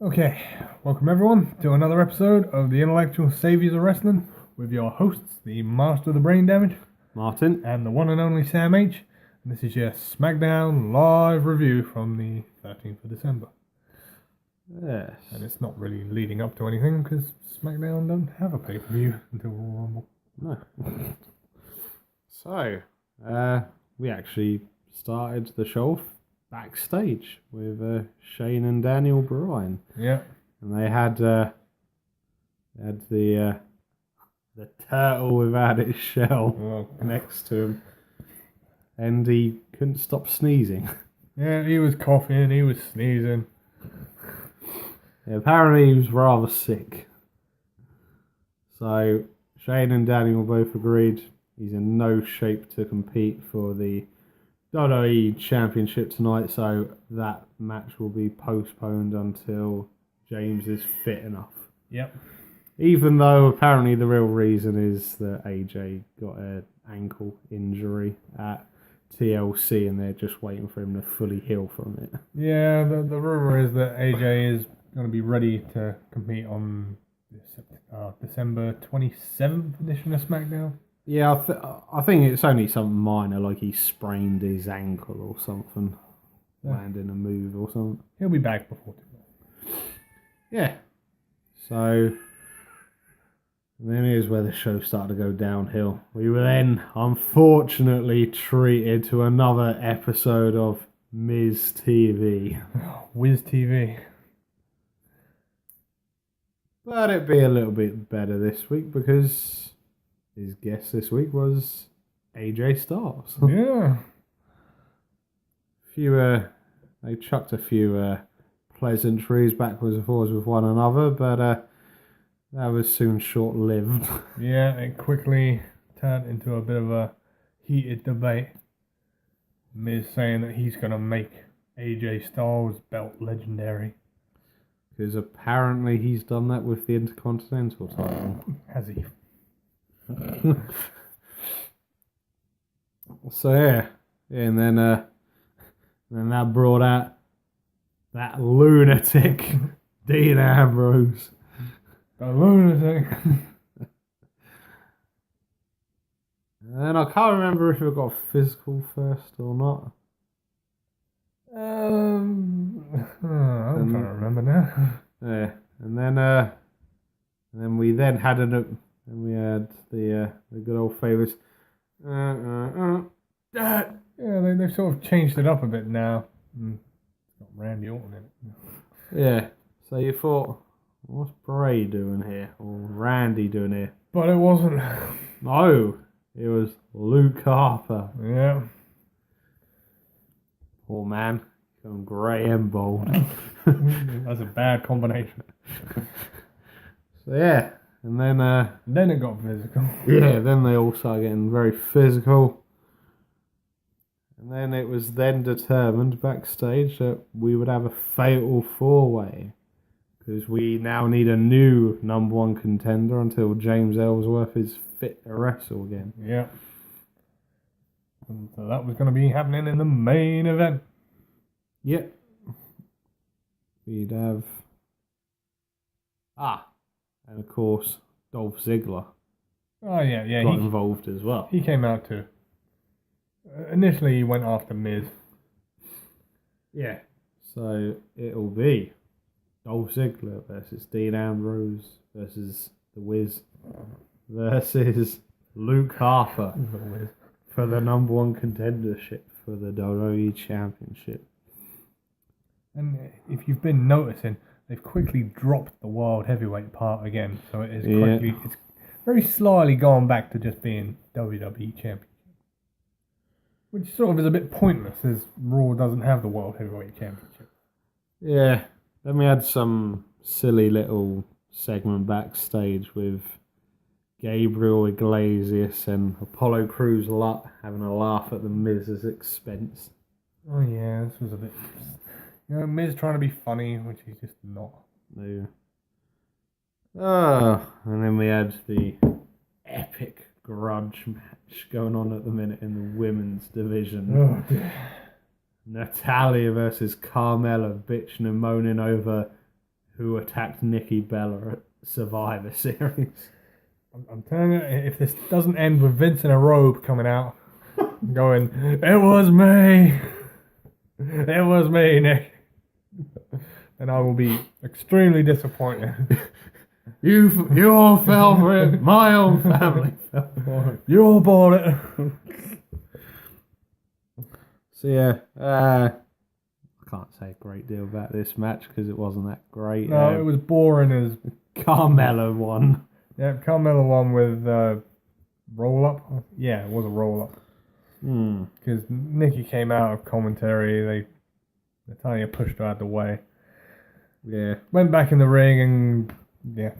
Okay, welcome everyone to another episode of the Intellectual Saviors of Wrestling with your hosts, the Master of the Brain Damage, Martin. and the one and only Sam H. And this is your Smackdown live review from the 13th of December. Yes. And it's not really leading up to anything because Smackdown don't have a pay-per-view until Royal Rumble. No. So, we actually started the show backstage with Shane and Daniel Bryan. Yeah. And they had the turtle without its shell next to him. And he couldn't stop sneezing. Yeah, he was coughing, he was sneezing. Yeah, apparently he was rather sick. So Shane and Daniel both agreed he's in no shape to compete for the WWE Championship tonight, so that match will be postponed until James is fit enough. Yep. Even though apparently the real reason is that AJ got an ankle injury at TLC and they're just waiting for him to fully heal from it. Yeah, the rumor is that AJ is going to be ready to compete on December 27th edition of Smackdown. Yeah, I think it's only something minor, like he sprained his ankle or something, landing a move or something. He'll be back before too long. Yeah. So then here's where the show started to go downhill. We were then, unfortunately, treated to another episode of Miz TV. Wiz TV. But it'd be a little bit better this week because his guest this week was AJ Styles. Yeah. They chucked a few pleasantries backwards and forwards with one another, but that was soon short-lived. Yeah, it quickly turned into a bit of a heated debate. Miz saying that he's going to make AJ Styles' belt legendary. Because apparently he's done that with the Intercontinental title. Has he? So yeah, and then that brought out that lunatic Dean Ambrose. The lunatic. And I can't remember if it got physical first or not. I'm trying to remember now. Yeah, and then we then had we had the good old favourites. Yeah, they've sort of changed it up a bit now. It's got Randy Orton in it. Yeah, so you thought, what's Bray doing here? Or Randy doing here? But it wasn't. No, it was Luke Harper. Yeah. Poor man, going grey and bold. That's a bad combination. So yeah, and then it got physical. Yeah, then they all started getting very physical. And then it was then determined backstage that we would have a fatal four-way. Because we now need a new number one contender until James Ellsworth is fit to wrestle again. Yeah. And so that was going to be happening in the main event. Yep. We'd have... and of course, Dolph Ziggler Oh, yeah. got involved as well. He came out too. Initially, he went after Miz. Yeah. So it'll be Dolph Ziggler versus Dean Ambrose versus The Wiz versus Luke Harper for the number one contendership for the WWE Championship. And if you've been noticing, they've quickly dropped the World Heavyweight part again. So it is quickly, it's very slyly gone back to just being WWE Champion. Which sort of is a bit pointless, as Raw doesn't have the World Heavyweight Championship. Yeah. Then we had some silly little segment backstage with Gabriel Iglesias and Apollo Crews having a laugh at the Miz's expense. Oh yeah, this was a bit... Miz trying to be funny, which he's just not. No. And then we had the epic grudge match going on at the minute in the women's division. Oh dear. Natalia versus Carmella bitching and moaning over who attacked Nikki Bella at Survivor Series. I'm telling you, if this doesn't end with Vince in a robe coming out, going, "It was me, it was me, Nick," then I will be extremely disappointed. You all fell for it. My own family fell for it. You all bought it. So yeah, I can't say a great deal about this match because it wasn't that great. No, it was boring as. Carmella won. Yeah, Carmella won with roll up. Yeah, it was a roll up. Because Nikki came out of commentary. Natalya pushed her out of the way. Yeah. Went back in the ring and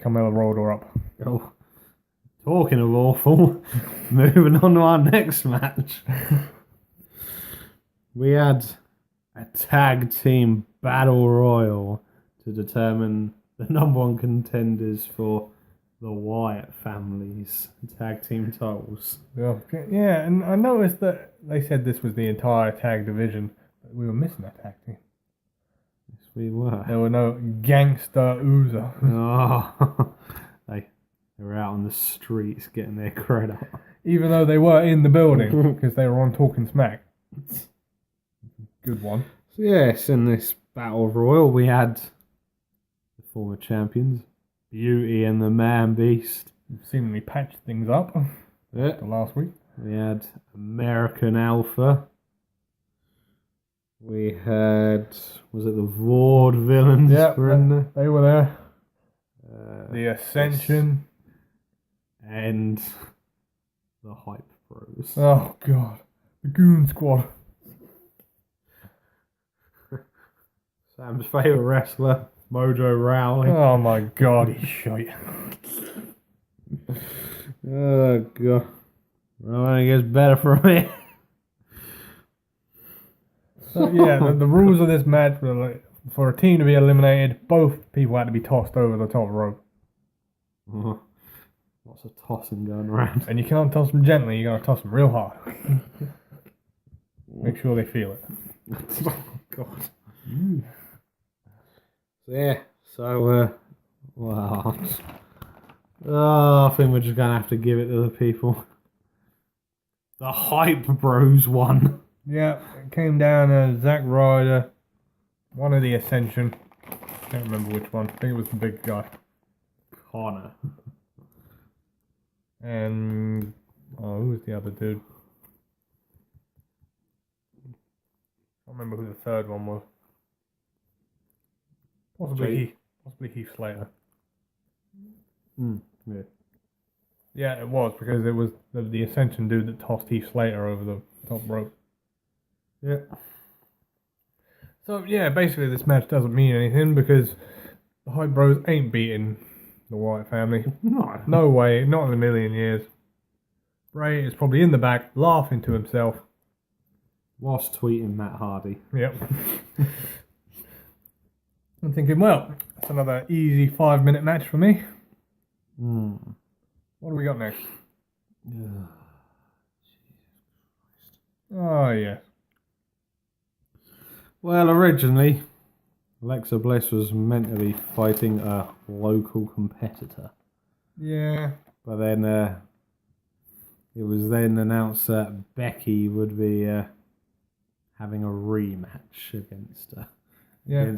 Carmella rolled her up. Oh, talking of awful, moving on to our next match. We had a tag team battle royal to determine the number one contenders for the Wyatt family's tag team titles. Yeah, and I noticed that they said this was the entire tag division, but we were missing a tag team. Yes, we were. There were no Gangster Oozer. Oh, they were out on the streets getting their credit up. Even though they were in the building, because they were on Talking Smack. Good one. So yes, in this battle royal we had the former champions, Beauty and the Man Beast. Seemingly patched things up Yeah. the last week. We had American Alpha. We had, was it the Vaudevillains? Yeah, were in there? they were there. The Ascension. And the Hype Bros. Oh, God. The Goon Squad. Sam's favourite wrestler, Mojo Rawley. Oh, my God, he's shite. Oh, God. Well, it gets better from here. So, yeah, the rules of this match were like, for a team to be eliminated, both people had to be tossed over the top rope. Lots of tossing going around. And you can't toss them gently, you got to toss them real hard. Make sure they feel it. Oh, God. So, yeah. So, well, I think we're just going to have to give it to the people. The Hype Bros won. Yeah, it came down as Zack Ryder, one of the Ascension. Can't remember which one. I think it was the big guy. Connor. And who was the other dude? I can't remember who the third one was. Possibly Heath Slater. Yeah. Yeah, it was because it was the Ascension dude that tossed Heath Slater over the top rope. Yeah. So yeah, basically this match doesn't mean anything because the Hype Bros ain't beating the Wyatt family. No way, not in a million years. Bray is probably in the back laughing to himself. Whilst tweeting Matt Hardy. Yep. I'm thinking, well, that's another easy 5-minute match for me. What do we got next? Oh, yes. Well, originally, Alexa Bliss was meant to be fighting a local competitor. Yeah. But then it was then announced that Becky would be having a rematch against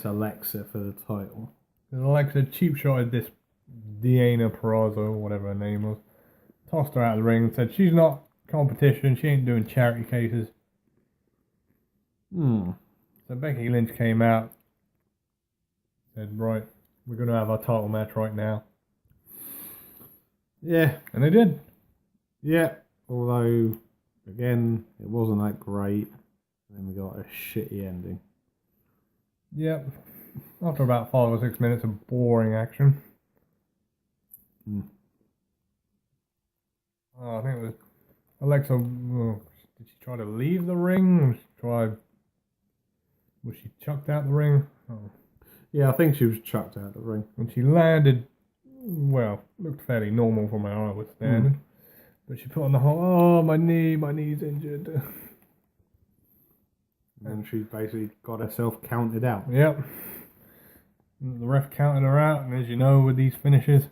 Alexa for the title. Alexa cheap-shotted this Deanna Purrazzo, whatever her name was. Tossed her out of the ring and said she's not competition, she ain't doing charity cases. So Becky Lynch came out, said, right, we're going to have our title match right now. Yeah. And they did. Yeah. Although, again, it wasn't that great. And then we got a shitty ending. Yep. After about 5 or 6 minutes of boring action. I think it was Alexa. Did she try to leave the ring? Was she chucked out the ring? Oh. Yeah, I think she was chucked out the ring. When she landed, well, looked fairly normal from where I was standing. But she put on the whole, my knee's injured. And she basically got herself counted out. Yep. The ref counted her out, and as you know, with these finishes,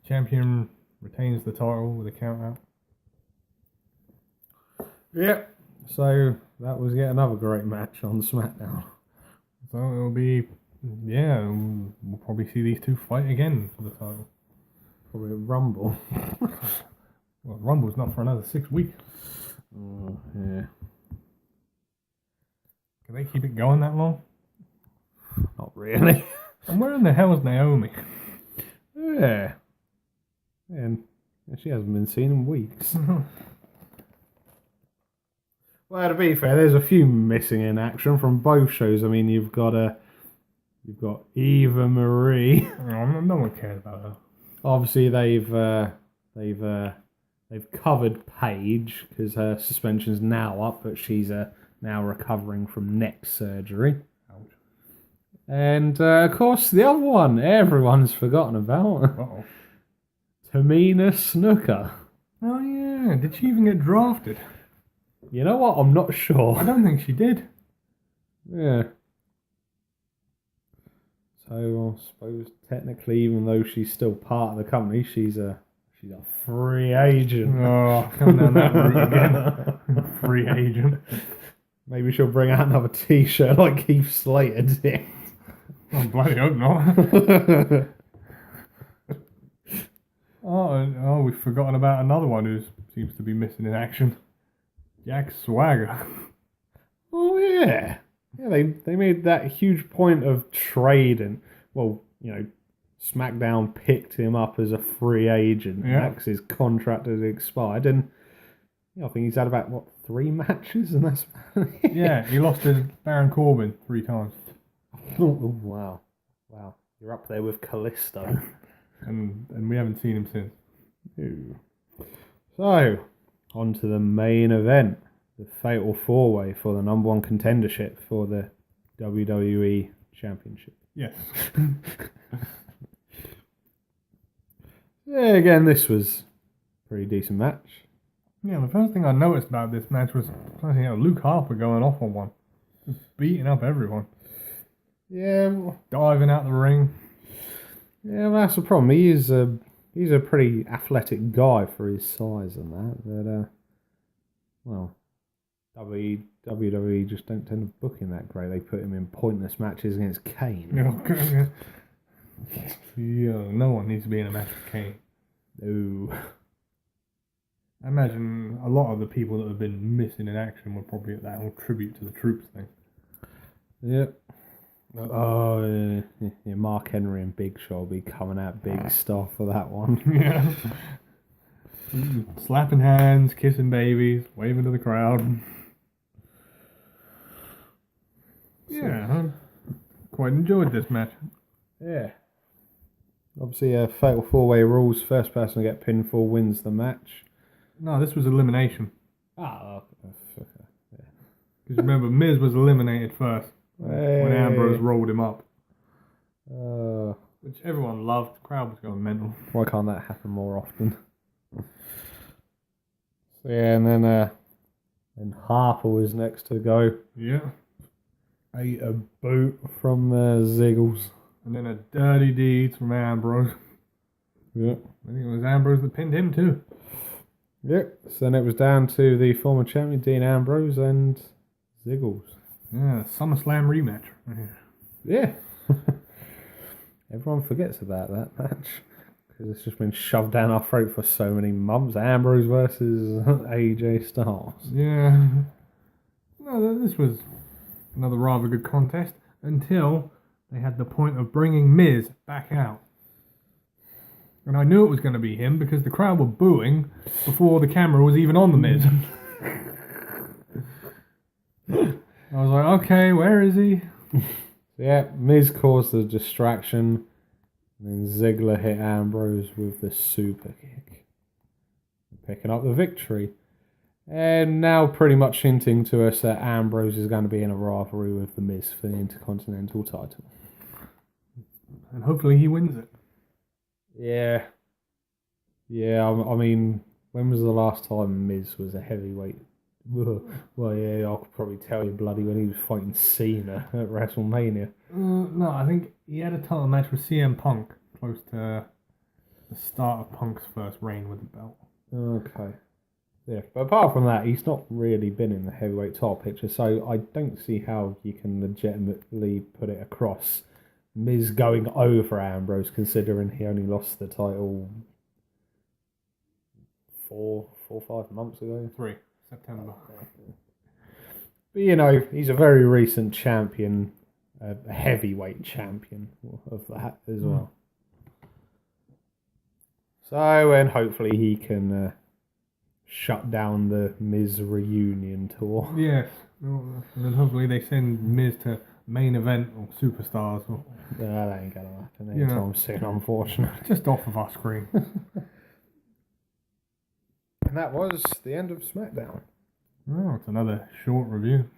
champion retains the title with a count out. Yep. So that was yet another great match on SmackDown. So it'll be, we'll probably see these two fight again for the title. Probably a Rumble. Well, Rumble's not for another 6 weeks. Oh, yeah. Can they keep it going that long? Not really. And where in the hell is Naomi? Yeah. And she hasn't been seen in weeks. Well, to be fair, there's a few missing in action from both shows. I mean, you've got Eva Marie. No one cares about her. Obviously, they've covered Paige because her suspension's now up, but she's now recovering from neck surgery. Ouch. And of course, the other one everyone's forgotten about. Uh-oh. Tamina Snuka. Oh yeah, did she even get drafted? You know what? I'm not I sure. don't think she did. Yeah. So I suppose technically, even though she's still part of the company, she's a free agent. Oh, come down that route again. Free agent. Maybe she'll bring out another T-shirt like Keith Slater did. I bloody hope not. Oh, we've forgotten about another one who seems to be missing in action. Jack Swagger. Oh yeah. Yeah, they made that huge point of trade and, well, SmackDown picked him up as a free agent. Yeah. Because his contract had expired. And I think he's had about, 3 matches? And that's Yeah, he lost to Baron Corbin 3 times. Oh, wow. Wow. You're up there with Callisto. And we haven't seen him since. Ooh. So, on to the main event. The Fatal 4-Way for the number 1 contendership for the WWE Championship. Yes. Yeah, again, this was a pretty decent match. Yeah, the first thing I noticed about this match was Luke Harper going off on one. Just beating up everyone. Yeah, Diving out the ring. yeah, well, that's the problem. He's a pretty athletic guy for his size and that. But WWE just don't tend to book him that great. They put him in pointless matches against Kane. Yeah, no one needs to be in a match with Kane. No. I imagine a lot of the people that have been missing in action were probably at that whole tribute to the troops thing. Yep. Oh, yeah, Mark Henry and Big Show will be coming out big stuff for that one. Yeah. Slapping hands, kissing babies, waving to the crowd. Yeah, I quite enjoyed this match. Yeah. Obviously, Fatal 4-Way rules. First person to get pinfall wins the match. No, this was elimination. Yeah. Because remember, Miz was eliminated first when Ambrose rolled him up. Which everyone loved. The crowd was going mental. Why can't that happen more often? So yeah, and then Harper was next to go. Yeah. Ate a boot from Ziggles. And then a dirty deed from Ambrose. Yep. I think it was Ambrose that pinned him too. Yep. So then it was down to the former champion Dean Ambrose and Ziggles. Yeah, SummerSlam rematch right here. Yeah. Everyone forgets about that match because it's just been shoved down our throat for so many months. Ambrose versus AJ Styles. Yeah. No, this was another rather good contest until they had the point of bringing Miz back out. And I knew it was going to be him because the crowd were booing before the camera was even on the Miz. I was like, okay, where is he? Yeah, Miz caused the distraction. And then Ziggler hit Ambrose with the super kick. Picking up the victory. And now pretty much hinting to us that Ambrose is going to be in a rivalry with The Miz for the Intercontinental title. And hopefully he wins it. Yeah. Yeah, I mean, when was the last time Miz was a heavyweight Well, yeah, I could probably tell you bloody when he was fighting Cena at WrestleMania. No, I think he had a title match with CM Punk close to the start of Punk's first reign with the belt. Okay. Yeah, but apart from that, he's not really been in the heavyweight title picture, so I don't see how you can legitimately put it across Miz going over Ambrose, considering he only lost the title 5 months ago. 3 September. But you know, he's a very recent champion, a heavyweight champion of that as well. So, and hopefully he can shut down the Miz reunion tour. Yes. And then hopefully they send Miz to main event or superstars or That ain't gonna happen anytime soon, unfortunately. just off of our screen. And that was the end of Smackdown. Oh, it's another short review.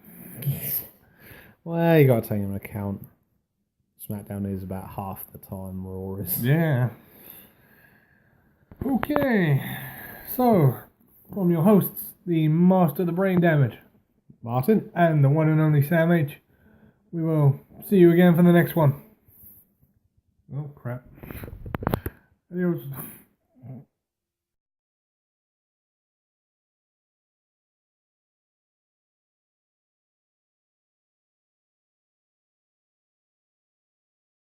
Well, you got to take into account SmackDown is about half the time Raw is. Yeah. Okay. So, from your hosts, the Master of the Brain Damage, Martin? and the one and only Sam H, we will see you again for the next one. Oh, crap. Adios.